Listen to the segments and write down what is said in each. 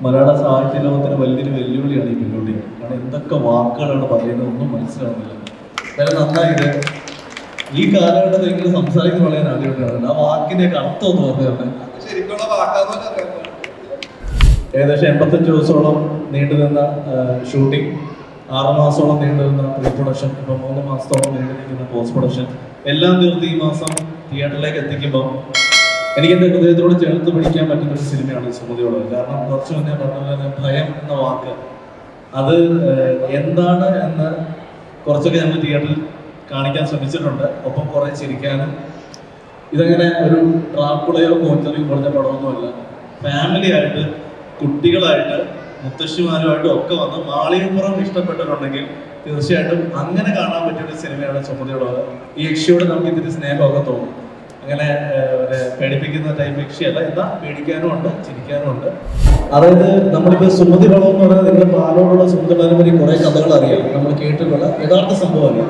മലയാള സാഹിത്യ ലോകത്തിന് വലിയൊരു വെല്ലുവിളിയാണ് ഈ പെൺകുട്ടി. കാരണം എന്തൊക്കെ വാക്കുകളാണ് പറയുന്നത് ഒന്നും മനസ്സിലാവുന്നില്ല. വളരെ നന്നായിട്ട് ഈ കാലഘട്ടത്തിൽ ഇങ്ങനെ സംസാരിക്കുന്ന വളരെ ആദ്യമായിട്ടാണ്. ആ വാക്കിൻ്റെയൊക്കെ അർത്ഥം എന്ന് പറഞ്ഞാൽ ഏകദേശം 85 ദിവസത്തോളം നീണ്ടുനിന്ന ഷൂട്ടിംഗ്, 6 മാസത്തോളം നീണ്ടുനിന്ന പ്രീ പ്രൊഡക്ഷൻ, ഇപ്പോൾ 3 മാസത്തോളം നീണ്ടുനിൽക്കുന്ന പോസ്റ്റ് പ്രൊഡക്ഷൻ എല്ലാം തീർത്ത് ഈ മാസം തിയേറ്ററിലേക്ക് എത്തിക്കുമ്പോൾ എനിക്ക് എൻ്റെ ഹൃദയത്തോട് ചേർത്ത് പിടിക്കാൻ പറ്റുന്ന ഒരു സിനിമയാണ് സുമതിയോട്. കാരണം കുറച്ച് മുന്നേ പറഞ്ഞ പോലെ ഭയം എന്ന വാക്ക് അത് എന്താണ് എന്ന് കുറച്ചൊക്കെ ഞങ്ങൾ തിയേറ്ററിൽ കാണിക്കാൻ ശ്രമിച്ചിട്ടുണ്ട്. ഒപ്പം കുറേ ചിരിക്കാനും. ഇതങ്ങനെ ഒരു ട്രാക്കുളയോ കോഞ്ചറിയോ കുറഞ്ഞ പടമൊന്നുമല്ല. ഫാമിലി ആയിട്ട്, കുട്ടികളായിട്ട്, മുത്തശ്ശിമാരുമായിട്ടും ഒക്കെ വന്ന് മാളികപ്പുറം ഇഷ്ടപ്പെട്ടിട്ടുണ്ടെങ്കിൽ തീർച്ചയായിട്ടും അങ്ങനെ കാണാൻ പറ്റിയ ഒരു സിനിമയാണ് സുമതിയോട്. ഈ യക്ഷിയോട് നമുക്ക് ഇതിന്റെ സ്നേഹമൊക്കെ തോന്നും. അങ്ങനെ പേടിപ്പിക്കുന്ന ടൈപ്പ് യക്ഷിയല്ല, എന്നാൽ പേടിക്കാനും ഉണ്ട്, ചിരിക്കാനും ഉണ്ട്. അതായത് നമ്മളിപ്പോൾ സുമതി വളം എന്ന് പറഞ്ഞാൽ നിങ്ങൾ പാലോടുള്ള സുമതികളെ പറ്റി കുറേ കഥകൾ അറിയാം, നമ്മൾ കേട്ടിട്ടുള്ള യഥാർത്ഥ സംഭവമല്ല.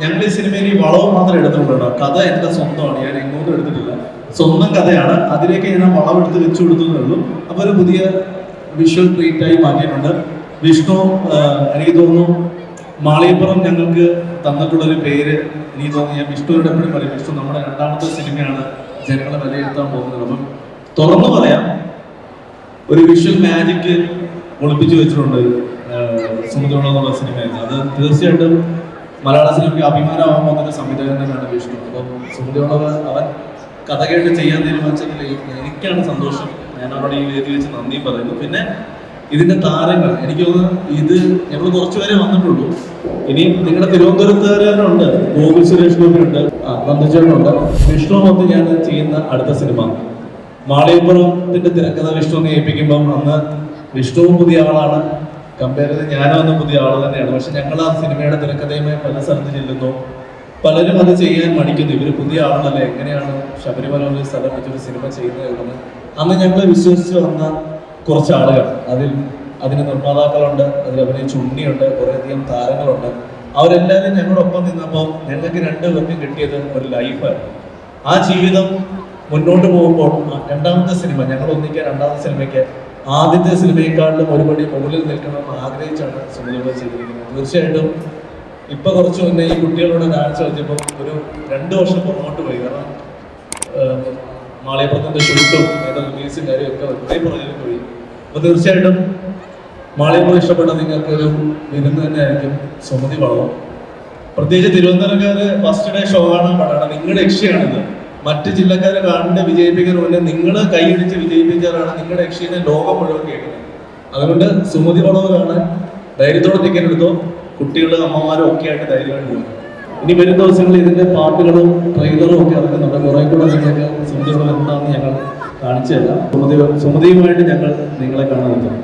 ഞങ്ങൾ ഈ സിനിമയിൽ ഈ വളവ് മാത്രം എടുത്തിട്ടുണ്ടോ, കഥ എൻ്റെ സ്വന്തമാണ്, ഞാൻ എങ്ങോട്ടും എടുത്തിട്ടില്ല, സ്വന്തം കഥയാണ്. അതിലേക്ക് ഞാൻ വളവെടുത്ത് വെച്ചു കൊടുത്തതേ ഉള്ളൂ. അപ്പോൾ ഒരു പുതിയ വിഷ്വൽ ട്രീറ്റായി മാറ്റിയിട്ടുണ്ട്. വിഷ്ണു എനിക്ക് തോന്നുന്നു മാളികപ്പുറം ഞങ്ങൾക്ക് തന്നിട്ടുള്ളൊരു പേര് എനിക്ക് തോന്നുന്നു, ഞാൻ വിഷ്ണുവിനോട് എപ്പോഴും പറയും, വിഷ്ണു നമ്മുടെ 2ാമത്തെ സിനിമയാണ് ജനങ്ങളെ വിലയിരുത്താൻ പോകുന്നത്. അപ്പം തുറന്നു പറയാം, ഒരു വിഷ്വൽ മാജിക് ഒളിപ്പിച്ചു വെച്ചിട്ടുണ്ട് സുമതിയോളം എന്നുള്ള സിനിമയിൽ. അത് തീർച്ചയായിട്ടും മലയാള സിനിമയ്ക്ക് അഭിമാനമാകാൻ പോകുന്ന സംവിധായകൻ തന്നെയാണ് വിഷ്ണു. അപ്പം സുമതിയോളം അവൻ കഥ കേട്ട് ചെയ്യാൻ തീരുമാനിച്ചതിൽ എനിക്കാണ് സന്തോഷം. ഞാൻ അവിടെ ഈ വേദി വെച്ച് നന്ദി പറയുന്നു. പിന്നെ ഇതിന്റെ താരങ്ങൾ, എനിക്ക് തോന്നുന്നു ഇത് ഞങ്ങൾ കുറച്ചുപേരെ വന്നിട്ടുള്ളൂ. ഇനി നിങ്ങളുടെ തിരുവനന്തപുരത്തുകാരുണ്ട്, ഗോകുൽ സുരേഷ് ഗോപിയുണ്ട്, നന്ദുചേട്ടനുണ്ട്. വിഷ്ണു വന്ന് ഞാൻ ചെയ്യുന്ന അടുത്ത സിനിമ മാളികപ്പുറത്തിന്റെ തിരക്കഥ വിഷ്ണുവിനെ ഏൽപ്പിക്കുമ്പം അന്ന് വിഷ്ണുവും പുതിയ ആളാണ്, കമ്പയർ ചെയ്ത് ഞാനും അന്ന് പുതിയ ആൾ തന്നെയാണ്. പക്ഷെ ഞങ്ങൾ ആ സിനിമയുടെ തിരക്കഥയുമായി പല സ്ഥലത്ത് ചെല്ലുന്നു, പലരും അത് ചെയ്യാൻ മടിക്കുന്നു. ഇവർ പുതിയ ആളല്ലേ, എങ്ങനെയാണ് ശബരിമല ഒരു സ്ഥലം വെച്ചൊരു സിനിമ ചെയ്യുന്നത്? അന്ന് ഞങ്ങൾ വിശ്വസിച്ച് വന്ന കുറച്ച് ആളുകൾ, അതിന് നിർമ്മാതാക്കളുണ്ട്, അതിൽ അഭിനയിച്ച ഉണ്ണിയുണ്ട്, കുറേയധികം താരങ്ങളുണ്ട്. അവരെല്ലാവരും ഞങ്ങളൊപ്പം നിന്നപ്പോൾ ഞങ്ങൾക്ക് 2 പേർക്കും കിട്ടിയത് ഒരു ലൈഫായിരുന്നു. ആ ജീവിതം മുന്നോട്ട് പോകുമ്പോൾ 2ാമത്തെ സിനിമ ഞങ്ങൾ ഒന്നിക്കാൻ 2ാമത്തെ സിനിമയ്ക്ക് ആദ്യത്തെ സിനിമയെക്കാളും ഒരുപടി മുകളിൽ നിൽക്കണമെന്ന് ആഗ്രഹിച്ചാണ് സുമതിയോട് ചെയ്തിരിക്കുന്നത്. തീർച്ചയായിട്ടും ഇപ്പൊ കുറച്ച് മുന്നേ ഈ കുട്ടികളോട് ഡാൻസ് കളിച്ചപ്പോൾ ഒരു 2 വർഷം പുറകോട്ട് പോയി. കാരണം മാളികപ്പുറത്തിന്റെ ഷൂട്ടും അതിന്റെ റിലീസും കാര്യമൊക്കെ ഒരേ പുറകിൽ പോയി. അപ്പൊ തീർച്ചയായിട്ടും മാളികപ്പുറം ഇഷ്ടപ്പെട്ട നിങ്ങൾക്ക് ഒരു വിരുന്ന് തന്നെ ആയിരിക്കും സുമതി വളവും. പ്രത്യേകിച്ച് തിരുവനന്തപുരക്കാര് ഫസ്റ്റ് ഡേ ഷോ ആണ് പടാണ്. നിങ്ങളുടെ യക്ഷിയാണിത്. മറ്റ് ജില്ലക്കാരെ കണ്ട് വിജയിപ്പിക്കുന്ന മുന്നേ നിങ്ങൾ കൈയടിച്ച് വിജയിപ്പിച്ചാലാണ് നിങ്ങളുടെ യക്ഷിനെ ലോകം മുഴുവൻ കേൾക്കുന്നത്. അതുകൊണ്ട് സുമതി വളവ് കാണാൻ ധൈര്യത്തോടെ ടിക്കറ്റ് എടുത്തോ. കുട്ടികളും അമ്മമാരും ഒക്കെ ആയിട്ട് ധൈര്യമായിട്ട് പോകും. ഇനി വരും ദിവസങ്ങളിൽ ഇതിന്റെ പാട്ടുകളും ട്രെയിലറും ഒക്കെ ഇറങ്ങുന്നുണ്ട്. കുറെ കൂടെ നിങ്ങൾക്ക് സുമതികൾ എന്താണെന്ന് ഞങ്ങൾ കാണിച്ചു തരാം. സുമതിയുമായിട്ട് ഞങ്ങൾ നിങ്ങളെ കാണാൻ എത്തും.